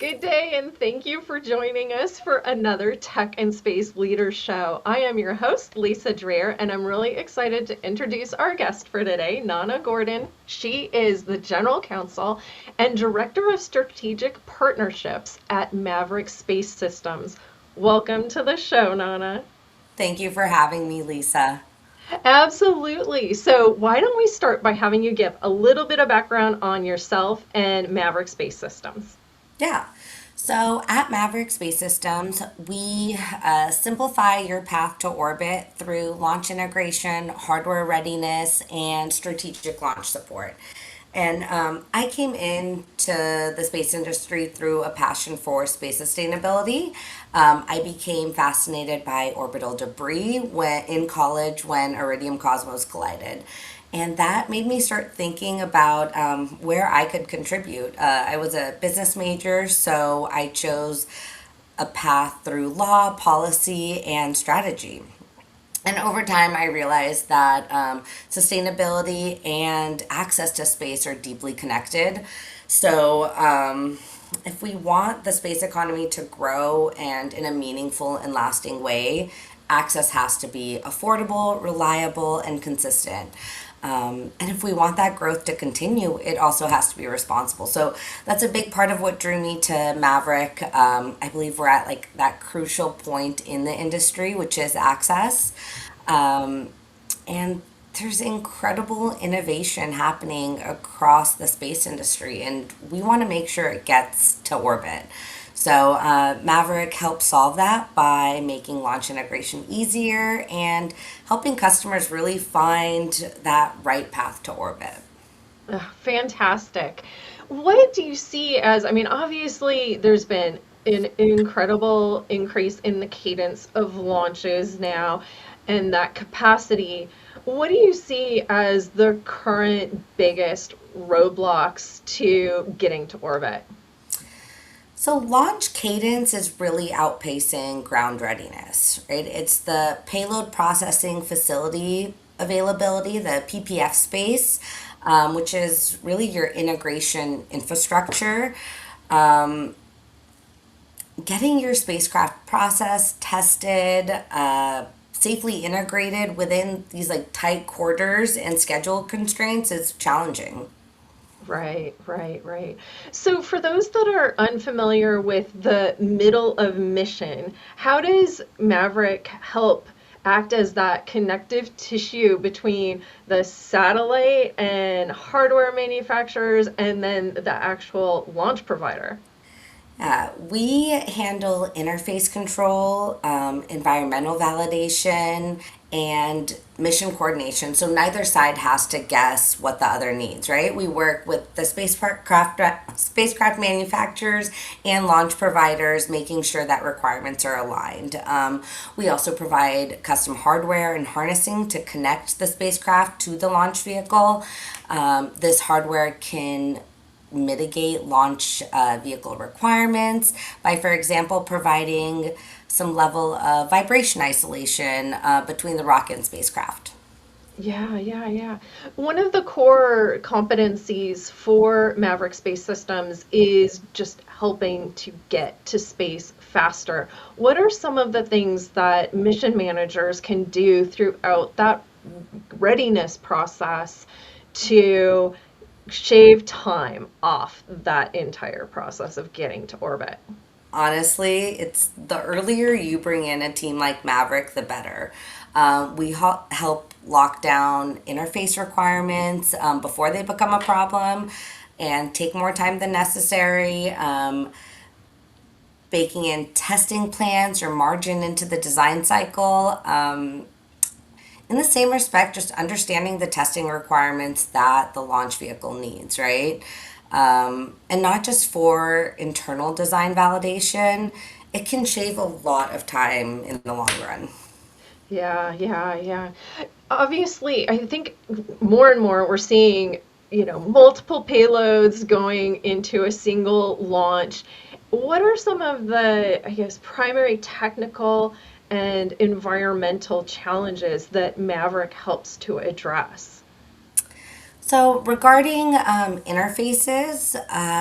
Good day, and thank you for joining us for another Tech and Space Leaders Show. I am your host, Lisa Dreher, and I'm really excited to introduce our guest for today, Nana Gordon. She is the General Counsel and Director of Strategic Partnerships at Maverick Space Systems. Welcome to the show, Nana. Thank you for having me, Lisa. Absolutely. So, why don't we start by having you give a little bit of background on yourself and Maverick Space Systems? Yeah. So at Maverick Space Systems, we simplify your path to orbit through launch integration, hardware readiness, and strategic launch support. And I came into the space industry through a passion for space sustainability. I became fascinated by orbital debris in college when Iridium Cosmos collided. And that made me start thinking about where I could contribute. I was a business major, so I chose a path through law, policy, and strategy. And over time, I realized that sustainability and access to space are deeply connected. So, if we want the space economy to grow and in a meaningful and lasting way, access has to be affordable, reliable, and consistent. And if we want that growth to continue, it also has to be responsible. So that's a big part of what drew me to Maverick. I believe we're at like that crucial point in the industry, which is access. Um, and there's incredible innovation happening across the space industry, and we want to make sure it gets to orbit. So, Maverick helps solve that by making launch integration easier and helping customers really find that right path to orbit. Fantastic. What do you see as, I mean, obviously, there's been an incredible increase in the cadence of launches now and that capacity. What do you see as the current biggest roadblocks to getting to orbit? So, launch cadence is really outpacing ground readiness, right? It's the payload processing facility availability, the PPF space, which is really your integration infrastructure. Um, Getting your spacecraft processed, tested, safely integrated within these like tight quarters and schedule constraints is challenging. Right, right, right. So, for those that are unfamiliar with the middle of mission, how does Maverick help act as that connective tissue between the satellite and hardware manufacturers and then the actual launch provider? We handle interface control, environmental validation, and mission coordination. So neither side has to guess what the other needs, right? We work with the spacecraft manufacturers and launch providers, making sure that requirements are aligned. We also provide custom hardware and harnessing to connect the spacecraft to the launch vehicle. This hardware can mitigate launch vehicle requirements by, for example, providing some level of vibration isolation between the rocket and spacecraft. Yeah, yeah, yeah. One of the core competencies for Maverick Space Systems is just helping to get to space faster. What are some of the things that mission managers can do throughout that readiness process to shave time off that entire process of getting to orbit? Honestly, it's the earlier you bring in a team like Maverick, the better. We help lock down interface requirements before they become a problem and take more time than necessary. Baking in testing plans or margin into the design cycle. In the same respect, just understanding the testing requirements that the launch vehicle needs, right? And not just for internal design validation, it can shave a lot of time in the long run. Yeah, yeah, yeah. Obviously, I think more and more we're seeing, multiple payloads going into a single launch. What are some of the, I guess, primary technical and environmental challenges that Maverick helps to address? So, regarding interfaces,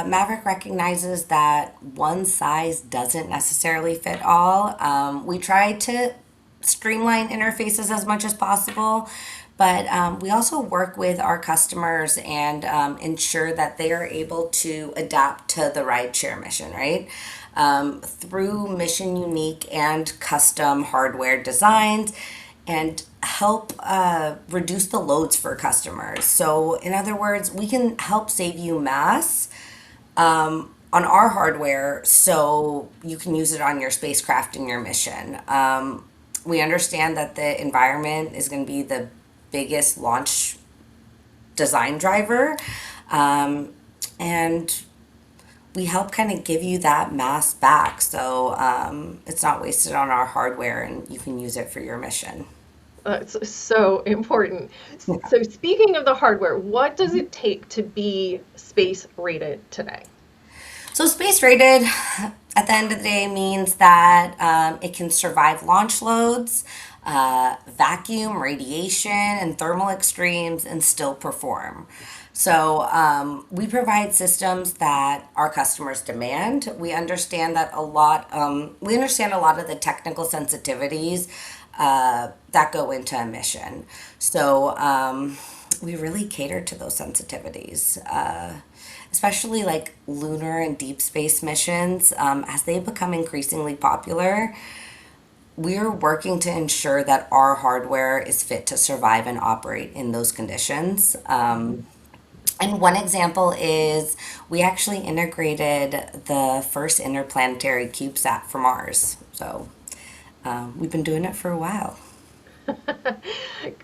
Maverick recognizes that one size doesn't necessarily fit all. We try to streamline interfaces as much as possible, but we also work with our customers and ensure that they are able to adapt to the rideshare mission, right? Through mission unique and custom hardware designs and help reduce the loads for customers. So, in other words, we can help save you mass on our hardware so you can use it on your spacecraft and your mission. We understand that the environment is going to be the biggest launch design driver. Um, and we help kind of give you that mass back so it's not wasted on our hardware and you can use it for your mission. That's so important. So, speaking of the hardware, what does it take to be space rated today? So, space rated at the end of the day means that it can survive launch loads, vacuum, radiation, and thermal extremes and still perform. So, we provide systems that our customers demand. We understand a lot of the technical sensitivities that go into a mission. So, we really cater to those sensitivities. Especially like lunar and deep space missions, as they become increasingly popular, we're working to ensure that our hardware is fit to survive and operate in those conditions. And one example is we actually integrated the first interplanetary CubeSat for Mars. So we've been doing it for a while.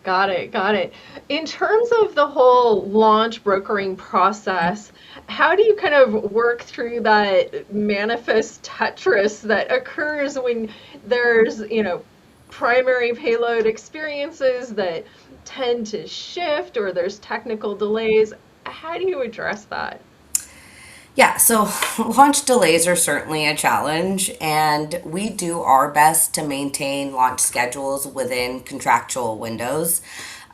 Got it, got it. In terms of the whole launch brokering process, how do you kind of work through that manifest Tetris that occurs when there's, primary payload experiences that tend to shift or there's technical delays? How do you address that? Yeah, so launch delays are certainly a challenge, and we do our best to maintain launch schedules within contractual windows.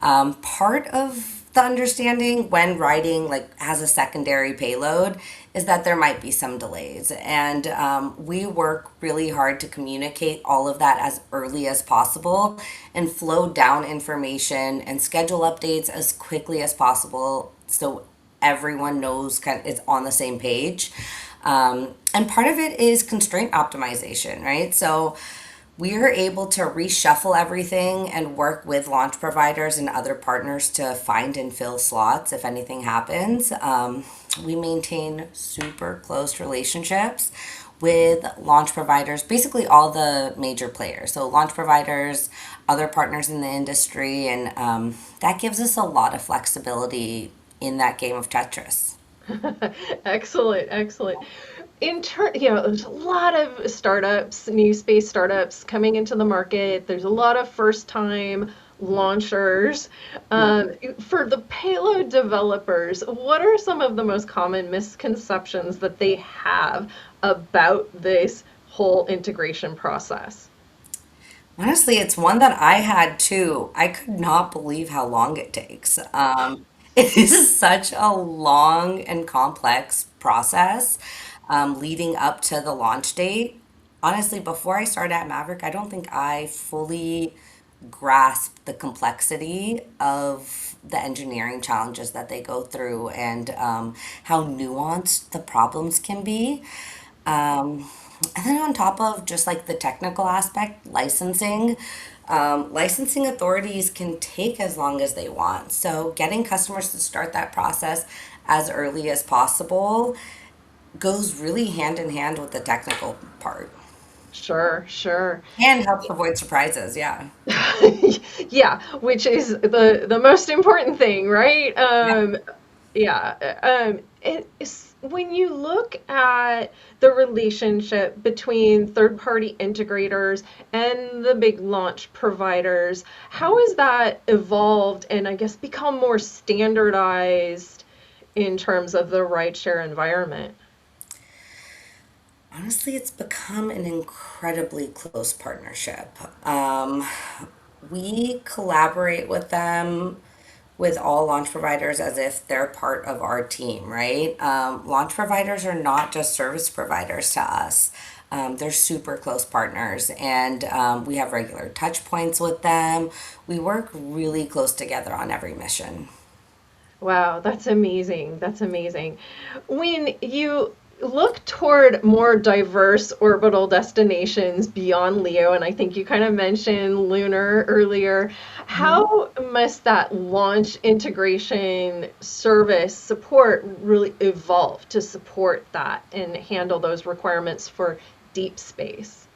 Part of the understanding when writing like has a secondary payload is that there might be some delays, and we work really hard to communicate all of that as early as possible and flow down information and schedule updates as quickly as possible so everyone knows kind of is on the same page. And part of it is constraint optimization, right? So we are able to reshuffle everything and work with launch providers and other partners to find and fill slots if anything happens. We maintain super close relationships with launch providers, basically all the major players. So, launch providers, other partners in the industry, and that gives us a lot of flexibility in that game of Tetris. Excellent, excellent. There's a lot of startups, new space startups coming into the market. There's a lot of first-time launchers. For the payload developers, what are some of the most common misconceptions that they have about this whole integration process? Honestly, it's one that I had too. I could not believe how long it takes. It is such a long and complex process leading up to the launch date. Honestly, before I started at Maverick, I don't think I fully grasped the complexity of the engineering challenges that they go through and how nuanced the problems can be. And then on top of just like the technical aspect, licensing authorities can take as long as they want. So getting customers to start that process as early as possible goes really hand in hand with the technical part Sure, sure. and helps avoid surprises. Yeah. Yeah, which is the most important thing, right? Yeah. Yeah. When you look at the relationship between third-party integrators and the big launch providers, how has that evolved and I guess become more standardized in terms of the rideshare environment? Honestly, it's become an incredibly close partnership. We collaborate with them with all launch providers as if they're part of our team, right? Launch providers are not just service providers to us. They're super close partners, and we have regular touch points with them. We work really close together on every mission. Wow, that's amazing. That's amazing. When you look toward more diverse orbital destinations beyond Leo, and I think you kind of mentioned lunar earlier, how must that launch integration service support really evolve to support that and handle those requirements for deep space?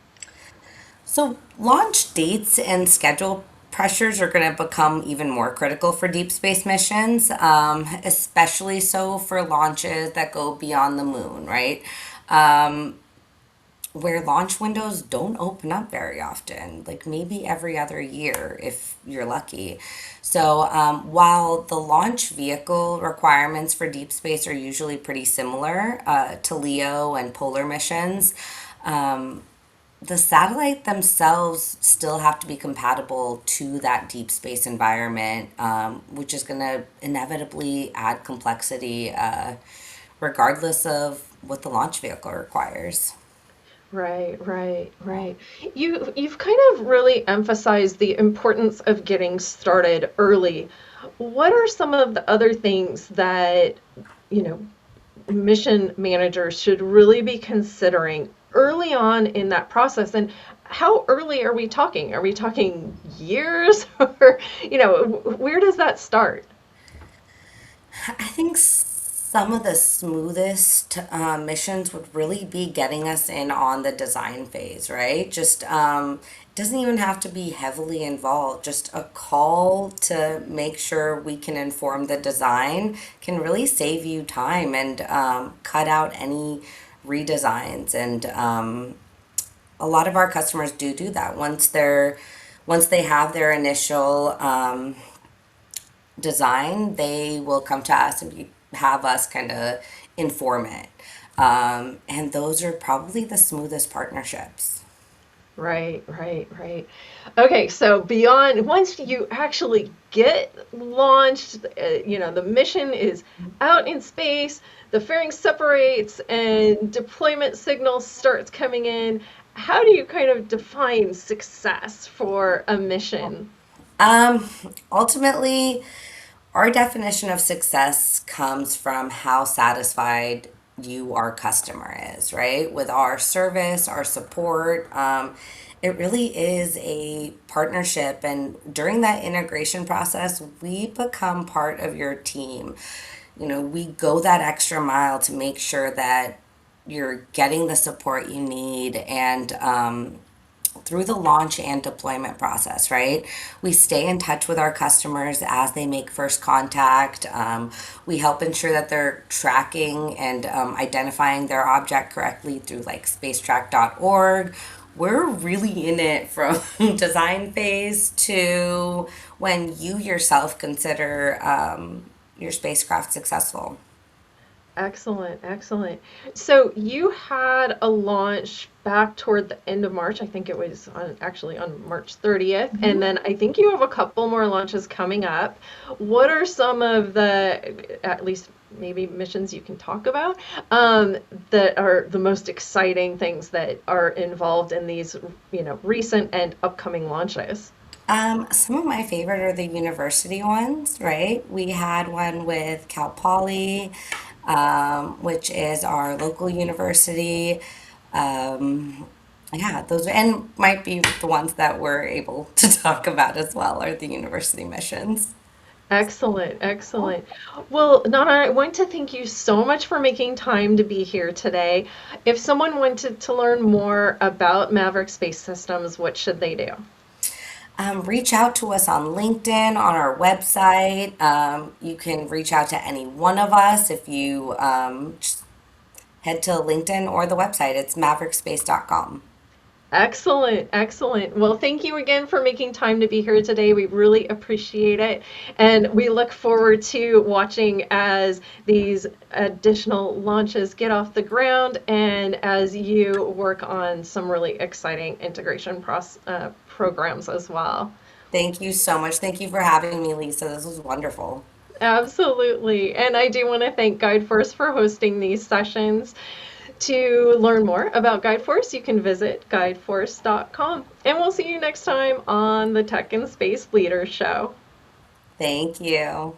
So, launch dates and schedule pressures are going to become even more critical for deep space missions, especially so for launches that go beyond the moon, right? Um, where launch windows don't open up very often, like maybe every other year if you're lucky. So, while the launch vehicle requirements for deep space are usually pretty similar to LEO and polar missions, um, the satellite themselves still have to be compatible to that deep space environment, which is going to inevitably add complexity, regardless of what the launch vehicle requires. Right, right, right. You've kind of really emphasized the importance of getting started early. What are some of the other things that, you know, mission managers should really be considering early on in that process? And how early are we talking? Are we talking years or, where does that start? I think some of the smoothest missions would really be getting us in on the design phase, right? Just it doesn't even have to be heavily involved. Just a call to make sure we can inform the design can really save you time and cut out any redesigns. And a lot of our customers do that once they have their initial design, they will come to us and have us kind of inform it. And those are probably the smoothest partnerships. Right, right, right. Okay, so beyond, once you actually get launched, the mission is out in space, the fairing separates, and deployment signals starts coming in. How do you kind of define success for a mission? Um, Ultimately, our definition of success comes from how satisfied you, our customer, is, right? With our service, our support. It really is a partnership. And during that integration process, we become part of your team. We go that extra mile to make sure that you're getting the support you need and through the launch and deployment process, right? We stay in touch with our customers as they make first contact. We help ensure that they're tracking and identifying their object correctly through like spacetrack.org. We're really in it from design phase to when you yourself consider your spacecraft successful. Excellent, excellent. So you had a launch back toward the end of March. I think it was actually on March 30th. And then I think you have a couple more launches coming up. What are some of the, at least maybe missions you can talk about, that are the most exciting things that are involved in these, recent and upcoming launches? Some of my favorite are the university ones, right? We had one with Cal Poly, which is our local university. Um, yeah, those and might be the ones that we're able to talk about as well are the university missions. Excellent, excellent. Well, Nana, I want to thank you so much for making time to be here today. If someone wanted to learn more about Maverick Space Systems, what should they do? Reach out to us on LinkedIn, on our website. You can reach out to any one of us if you just head to LinkedIn or the website. It's maverickspace.com. Excellent, excellent. Well, thank you again for making time to be here today. We really appreciate it. And we look forward to watching as these additional launches get off the ground and as you work on some really exciting integration programs as well. Thank you so much. Thank you for having me, Lisa. This was wonderful. Absolutely. And I do want to thank GuideForce for hosting these sessions. To learn more about GuideForce, you can visit guideforce.com. And we'll see you next time on the Tech and Space Leaders Show. Thank you.